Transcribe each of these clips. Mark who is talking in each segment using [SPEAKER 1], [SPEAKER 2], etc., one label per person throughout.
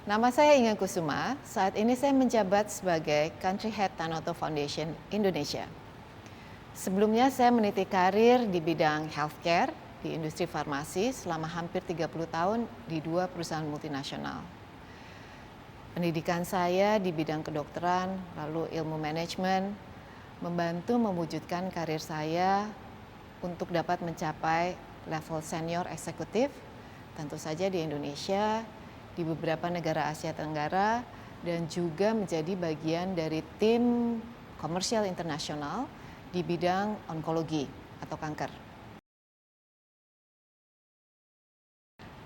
[SPEAKER 1] Nama saya Inge Kusuma. Saat ini saya menjabat sebagai Country Head Tanoto Foundation Indonesia. Sebelumnya saya meniti karir di bidang healthcare di industri farmasi selama hampir 30 tahun di 2 perusahaan multinasional. Pendidikan saya di bidang kedokteran, lalu ilmu manajemen, membantu mewujudkan karir saya untuk dapat mencapai level senior eksekutif, tentu saja di Indonesia, di beberapa negara Asia Tenggara, dan juga menjadi bagian dari tim komersial internasional di bidang onkologi atau kanker.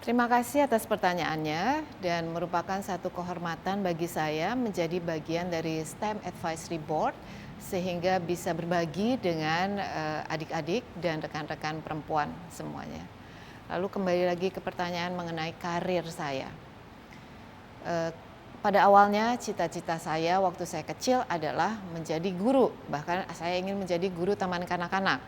[SPEAKER 1] Terima kasih atas pertanyaannya dan merupakan satu kehormatan bagi saya menjadi bagian dari STEM Advisory Board sehingga bisa berbagi dengan adik-adik dan rekan-rekan perempuan semuanya. Lalu kembali lagi ke pertanyaan mengenai karir saya. Pada awalnya cita-cita saya waktu saya kecil adalah menjadi guru, bahkan saya ingin menjadi guru taman kanak-kanak.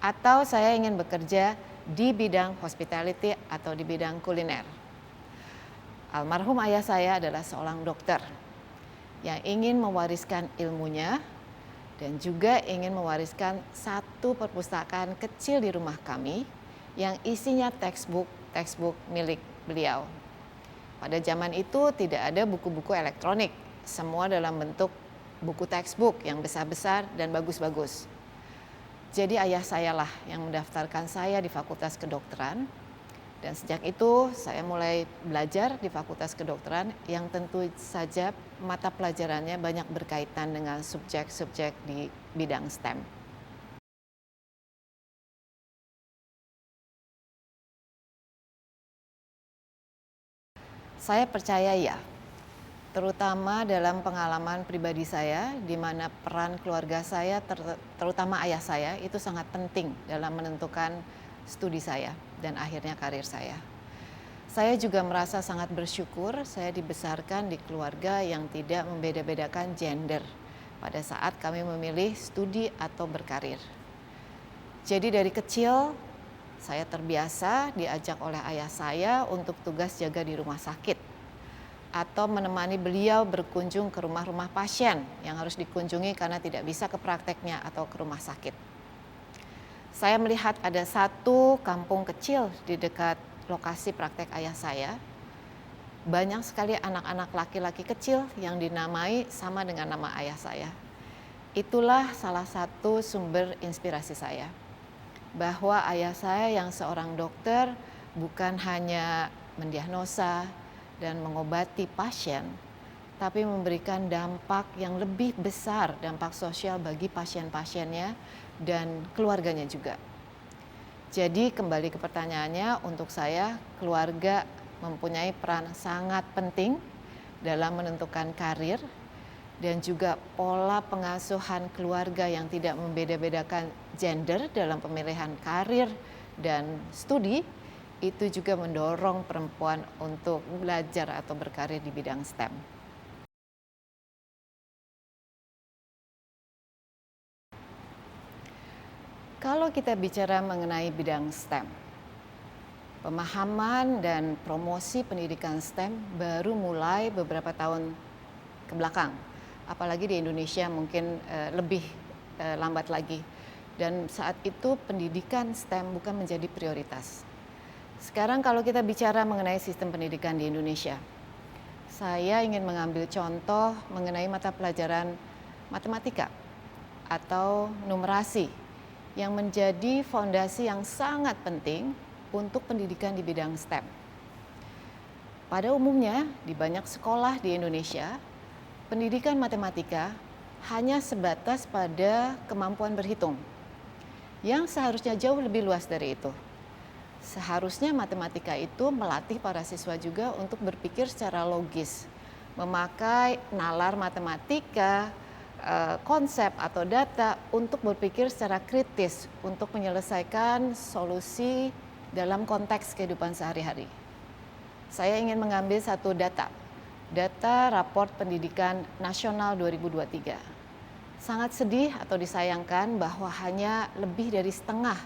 [SPEAKER 1] Atau saya ingin bekerja di bidang hospitality atau di bidang kuliner. Almarhum ayah saya adalah seorang dokter yang ingin mewariskan ilmunya dan juga ingin mewariskan satu perpustakaan kecil di rumah kami yang isinya textbook milik beliau. Pada zaman itu tidak ada buku-buku elektronik, semua dalam bentuk buku textbook yang besar-besar dan bagus-bagus. Jadi ayah saya lah yang mendaftarkan saya di Fakultas Kedokteran dan sejak itu saya mulai belajar di Fakultas Kedokteran yang tentu saja mata pelajarannya banyak berkaitan dengan subjek-subjek di bidang STEM. Saya percaya ya, terutama dalam pengalaman pribadi saya, di mana peran keluarga saya, terutama ayah saya, itu sangat penting dalam menentukan studi saya dan akhirnya karir saya. Saya juga merasa sangat bersyukur saya dibesarkan di keluarga yang tidak membeda-bedakan gender pada saat kami memilih studi atau berkarir. Jadi dari kecil saya terbiasa diajak oleh ayah saya untuk tugas jaga di rumah sakit atau menemani beliau berkunjung ke rumah-rumah pasien yang harus dikunjungi karena tidak bisa ke prakteknya atau ke rumah sakit. Saya melihat ada satu kampung kecil di dekat lokasi praktek ayah saya. Banyak sekali anak-anak laki-laki kecil yang dinamai sama dengan nama ayah saya. Itulah salah satu sumber inspirasi saya. Bahwa ayah saya yang seorang dokter bukan hanya mendiagnosa dan mengobati pasien, tapi memberikan dampak yang lebih besar, dampak sosial bagi pasien-pasiennya dan keluarganya juga. Jadi kembali ke pertanyaannya, untuk saya keluarga mempunyai peran sangat penting dalam menentukan karir dan juga pola pengasuhan keluarga yang tidak membeda-bedakan gender dalam pemilihan karir dan studi itu juga mendorong perempuan untuk belajar atau berkarir di bidang STEM. Kalau kita bicara mengenai bidang STEM, pemahaman dan promosi pendidikan STEM baru mulai beberapa tahun ke belakang. Apalagi di Indonesia mungkin lebih lambat lagi. Dan saat itu pendidikan STEM bukan menjadi prioritas. Sekarang kalau kita bicara mengenai sistem pendidikan di Indonesia, saya ingin mengambil contoh mengenai mata pelajaran matematika atau numerasi yang menjadi fondasi yang sangat penting untuk pendidikan di bidang STEM. Pada umumnya di banyak sekolah di Indonesia, pendidikan matematika hanya sebatas pada kemampuan berhitung, yang seharusnya jauh lebih luas dari itu. Seharusnya matematika itu melatih para siswa juga untuk berpikir secara logis, memakai nalar matematika, konsep atau data untuk berpikir secara kritis untuk menyelesaikan solusi dalam konteks kehidupan sehari-hari. Saya ingin mengambil satu data raport pendidikan nasional 2023. Sangat sedih atau disayangkan bahwa hanya lebih dari setengah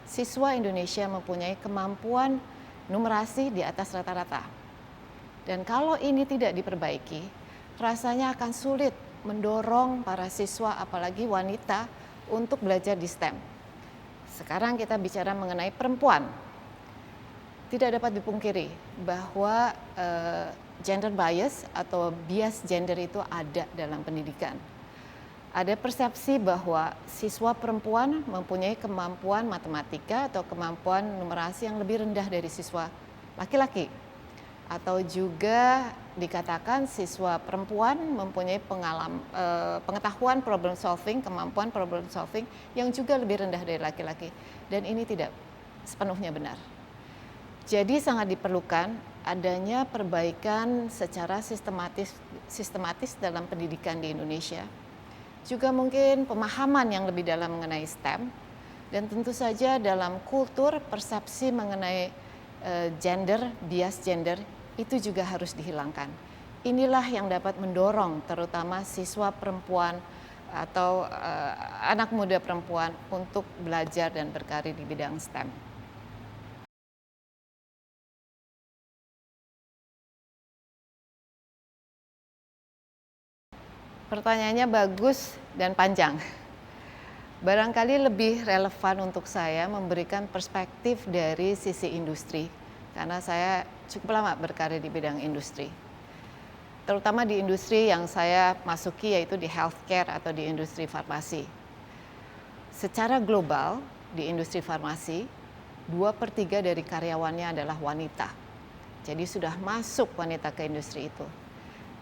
[SPEAKER 1] siswa Indonesia mempunyai kemampuan numerasi di atas rata-rata. Dan kalau ini tidak diperbaiki, rasanya akan sulit mendorong para siswa apalagi wanita untuk belajar di STEM. Sekarang kita bicara mengenai perempuan. Tidak dapat dipungkiri bahwa gender bias atau bias gender itu ada dalam pendidikan. Ada persepsi bahwa siswa perempuan mempunyai kemampuan matematika atau kemampuan numerasi yang lebih rendah dari siswa laki-laki. Atau juga dikatakan siswa perempuan mempunyai pengetahuan problem solving, kemampuan problem solving yang juga lebih rendah dari laki-laki. Dan ini tidak sepenuhnya benar. Jadi sangat diperlukan adanya perbaikan secara sistematis dalam pendidikan di Indonesia. Juga mungkin pemahaman yang lebih dalam mengenai STEM, dan tentu saja dalam kultur persepsi mengenai gender, bias gender, itu juga harus dihilangkan. Inilah yang dapat mendorong terutama siswa perempuan atau anak muda perempuan untuk belajar dan berkarir di bidang STEM. Pertanyaannya bagus dan panjang. Barangkali lebih relevan untuk saya memberikan perspektif dari sisi industri, karena saya cukup lama berkarir di bidang industri. Terutama di industri yang saya masuki yaitu di healthcare atau di industri farmasi. Secara global di industri farmasi, 2/3 dari karyawannya adalah wanita. Jadi sudah masuk wanita ke industri itu.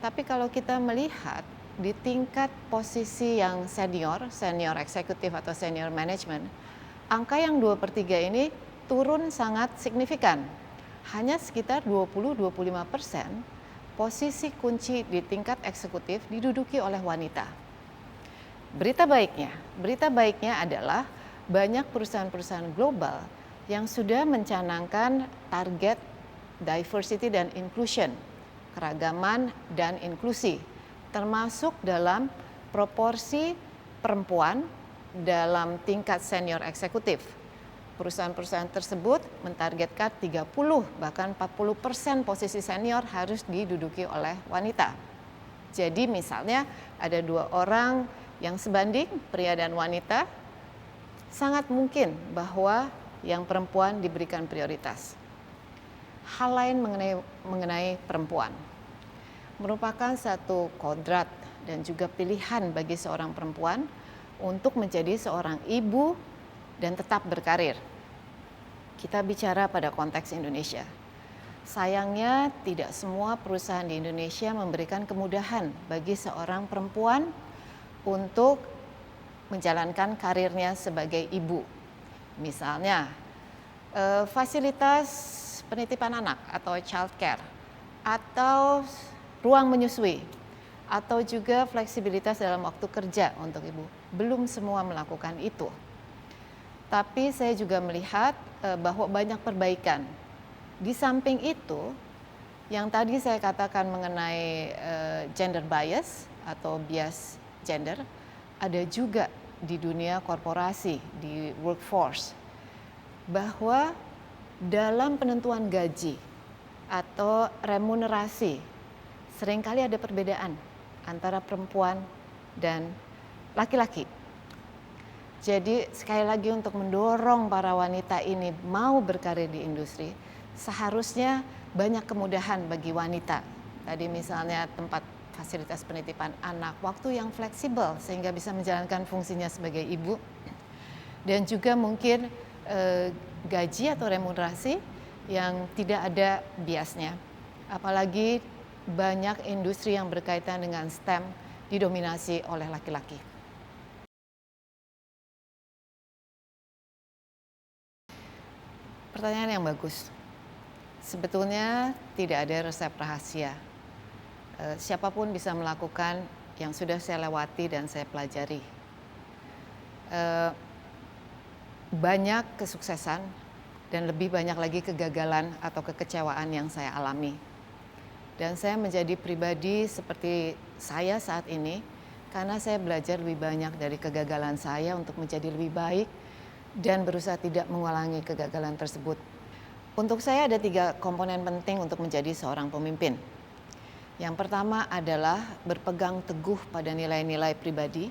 [SPEAKER 1] Tapi kalau kita melihat di tingkat posisi yang senior eksekutif atau senior management, angka yang 2/3 ini turun sangat signifikan. Hanya sekitar 20-25% posisi kunci di tingkat eksekutif diduduki oleh wanita. Berita baiknya adalah banyak perusahaan-perusahaan global yang sudah mencanangkan target diversity dan inclusion, keragaman dan inklusi, termasuk dalam proporsi perempuan dalam tingkat senior eksekutif. Perusahaan-perusahaan tersebut mentargetkan 30 bahkan 40% posisi senior harus diduduki oleh wanita. Jadi misalnya ada 2 orang yang sebanding, pria dan wanita, sangat mungkin bahwa yang perempuan diberikan prioritas. Hal lain mengenai perempuan merupakan satu kodrat dan juga pilihan bagi seorang perempuan untuk menjadi seorang ibu dan tetap berkarir. Kita bicara pada konteks Indonesia. Sayangnya tidak semua perusahaan di Indonesia memberikan kemudahan bagi seorang perempuan untuk menjalankan karirnya sebagai ibu. Misalnya, fasilitas penitipan anak atau child care, atau ruang menyusui, atau juga fleksibilitas dalam waktu kerja untuk ibu. Belum semua melakukan itu. Tapi saya juga melihat bahwa banyak perbaikan. Di samping itu, yang tadi saya katakan mengenai gender bias atau bias gender, ada juga di dunia korporasi, di workforce, bahwa dalam penentuan gaji atau remunerasi seringkali ada perbedaan antara perempuan dan laki-laki. Jadi sekali lagi untuk mendorong para wanita ini mau berkarir di industri, seharusnya banyak kemudahan bagi wanita. Tadi misalnya tempat fasilitas penitipan anak, waktu yang fleksibel sehingga bisa menjalankan fungsinya sebagai ibu. Dan juga mungkin gaji atau remunerasi yang tidak ada biasnya. Apalagi banyak industri yang berkaitan dengan STEM didominasi oleh laki-laki. Pertanyaan yang bagus. Sebetulnya tidak ada resep rahasia. Siapapun bisa melakukan yang sudah saya lewati dan saya pelajari. Banyak kesuksesan dan lebih banyak lagi kegagalan atau kekecewaan yang saya alami. Dan saya menjadi pribadi seperti saya saat ini karena saya belajar lebih banyak dari kegagalan saya untuk menjadi lebih baik dan berusaha tidak mengulangi kegagalan tersebut. Untuk saya ada 3 komponen penting untuk menjadi seorang pemimpin. Yang pertama adalah berpegang teguh pada nilai-nilai pribadi.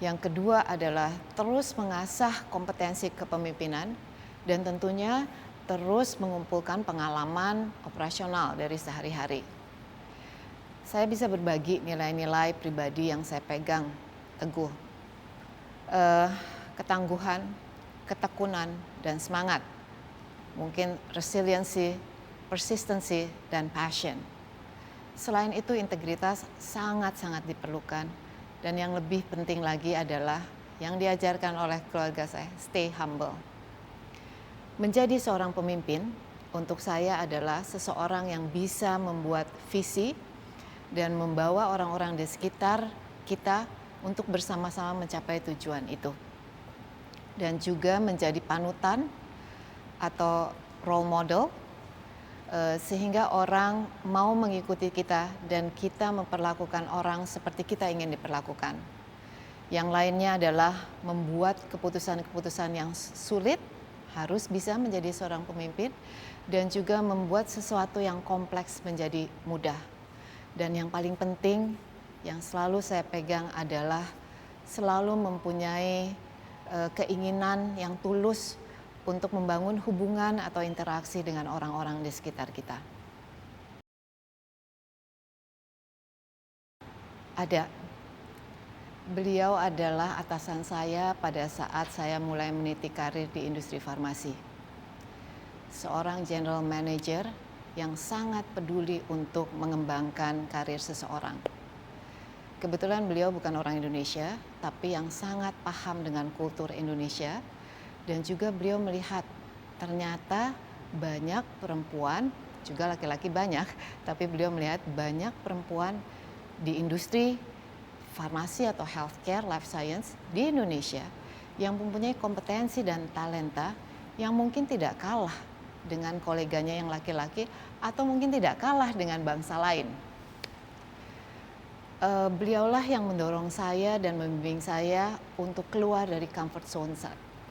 [SPEAKER 1] Yang kedua adalah terus mengasah kompetensi kepemimpinan dan tentunya terus mengumpulkan pengalaman operasional dari sehari-hari. Saya bisa berbagi nilai-nilai pribadi yang saya pegang teguh. Ketangguhan, ketekunan, dan semangat. Mungkin resiliency, persistency, dan passion. Selain itu integritas sangat-sangat diperlukan. Dan yang lebih penting lagi adalah yang diajarkan oleh keluarga saya, stay humble. Menjadi seorang pemimpin untuk saya adalah seseorang yang bisa membuat visi dan membawa orang-orang di sekitar kita untuk bersama-sama mencapai tujuan itu. Dan juga menjadi panutan atau role model sehingga orang mau mengikuti kita dan kita memperlakukan orang seperti kita ingin diperlakukan. Yang lainnya adalah membuat keputusan-keputusan yang sulit, harus bisa menjadi seorang pemimpin, dan juga membuat sesuatu yang kompleks menjadi mudah. Dan yang paling penting yang selalu saya pegang adalah selalu mempunyai keinginan yang tulus untuk membangun hubungan atau interaksi dengan orang-orang di sekitar kita. Ada. Beliau adalah atasan saya pada saat saya mulai meniti karir di industri farmasi. Seorang general manager yang sangat peduli untuk mengembangkan karir seseorang. Kebetulan beliau bukan orang Indonesia, tapi yang sangat paham dengan kultur Indonesia. Dan juga beliau melihat ternyata banyak perempuan, juga laki-laki banyak, tapi beliau melihat banyak perempuan di industri farmasi atau healthcare, life science di Indonesia yang mempunyai kompetensi dan talenta yang mungkin tidak kalah dengan koleganya yang laki-laki atau mungkin tidak kalah dengan bangsa lain. Beliaulah yang mendorong saya dan membimbing saya untuk keluar dari comfort zone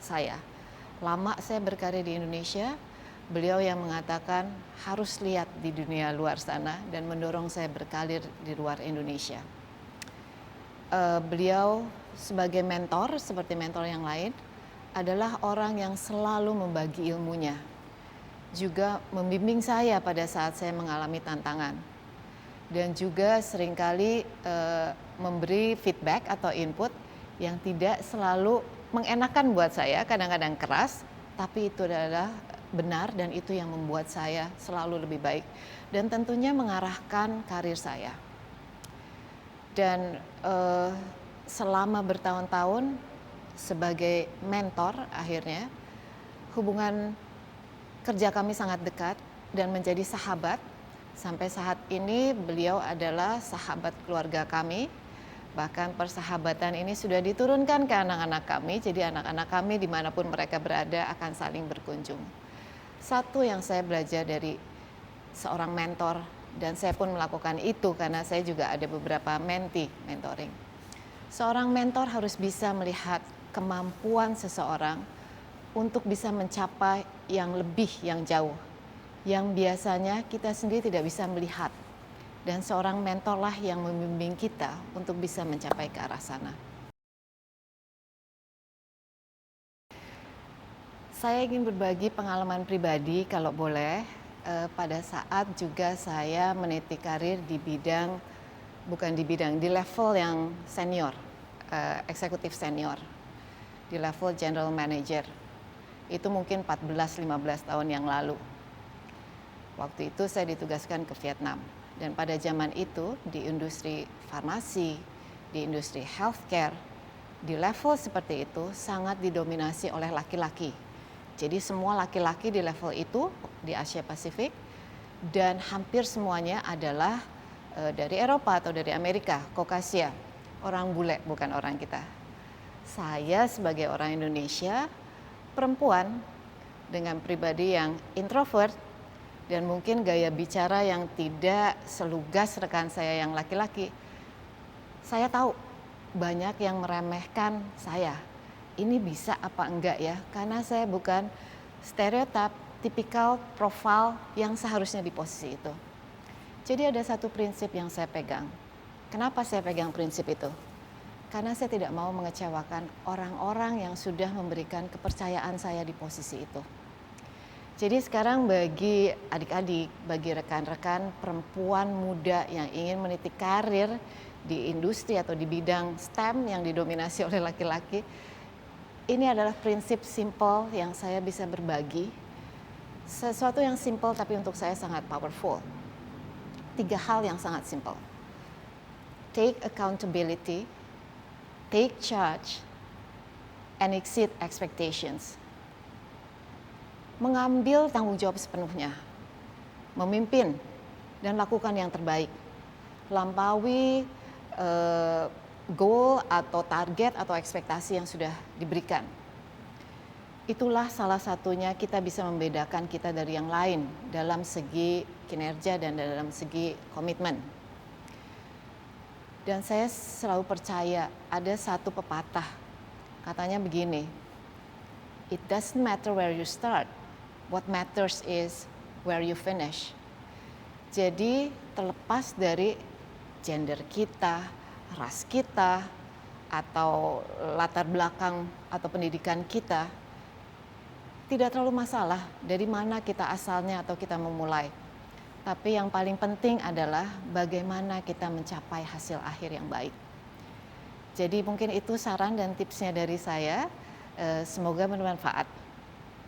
[SPEAKER 1] saya. Lama saya berkarir di Indonesia, beliau yang mengatakan harus lihat di dunia luar sana dan mendorong saya berkarir di luar Indonesia. Beliau sebagai mentor, seperti mentor yang lain, adalah orang yang selalu membagi ilmunya. Juga membimbing saya pada saat saya mengalami tantangan. Dan juga seringkali memberi feedback atau input yang tidak selalu mengenakan buat saya, kadang-kadang keras, tapi itu adalah benar dan itu yang membuat saya selalu lebih baik. Dan tentunya mengarahkan karir saya. Dan selama bertahun-tahun sebagai mentor akhirnya hubungan kerja kami sangat dekat dan menjadi sahabat. Sampai saat ini beliau adalah sahabat keluarga kami. Bahkan persahabatan ini sudah diturunkan ke anak-anak kami. Jadi anak-anak kami dimanapun mereka berada akan saling berkunjung. Satu yang saya belajar dari seorang mentor, dan saya pun melakukan itu karena saya juga ada beberapa mentee mentoring. Seorang mentor harus bisa melihat kemampuan seseorang untuk bisa mencapai yang lebih, yang jauh, yang biasanya kita sendiri tidak bisa melihat. Dan seorang mentorlah yang membimbing kita untuk bisa mencapai ke arah sana. Saya ingin berbagi pengalaman pribadi kalau boleh, pada saat juga saya meniti karir di bidang, di level yang senior, eksekutif senior, di level general manager. Itu mungkin 14-15 tahun yang lalu. Waktu itu saya ditugaskan ke Vietnam. Dan pada zaman itu di industri farmasi, di industri healthcare, di level seperti itu sangat didominasi oleh laki-laki. Jadi semua laki-laki di level itu di Asia Pasifik dan hampir semuanya adalah dari Eropa atau dari Amerika, Kaukasia, orang bule bukan orang kita. Saya sebagai orang Indonesia, perempuan dengan pribadi yang introvert dan mungkin gaya bicara yang tidak selugas rekan saya yang laki-laki. Saya tahu banyak yang meremehkan saya. Ini bisa apa enggak ya? Karena saya bukan stereotip, tipikal profil yang seharusnya di posisi itu. Jadi ada satu prinsip yang saya pegang. Kenapa saya pegang prinsip itu? Karena saya tidak mau mengecewakan orang-orang yang sudah memberikan kepercayaan saya di posisi itu. Jadi sekarang bagi adik-adik, bagi rekan-rekan perempuan muda yang ingin meniti karir di industri atau di bidang STEM yang didominasi oleh laki-laki, ini adalah prinsip simple yang saya bisa berbagi. Sesuatu yang simple tapi untuk saya sangat powerful. 3 hal yang sangat simple. Take accountability, take charge, and exceed expectations. Mengambil tanggung jawab sepenuhnya, memimpin dan lakukan yang terbaik. Lampaui goal atau target atau ekspektasi yang sudah diberikan. Itulah salah satunya kita bisa membedakan kita dari yang lain dalam segi kinerja dan dalam segi komitmen. Dan saya selalu percaya ada satu pepatah, katanya begini, it doesn't matter where you start, what matters is where you finish. Jadi terlepas dari gender kita, ras kita, atau latar belakang atau pendidikan kita, tidak terlalu masalah dari mana kita asalnya atau kita memulai. Tapi yang paling penting adalah bagaimana kita mencapai hasil akhir yang baik. Jadi mungkin itu saran dan tipsnya dari saya, semoga bermanfaat.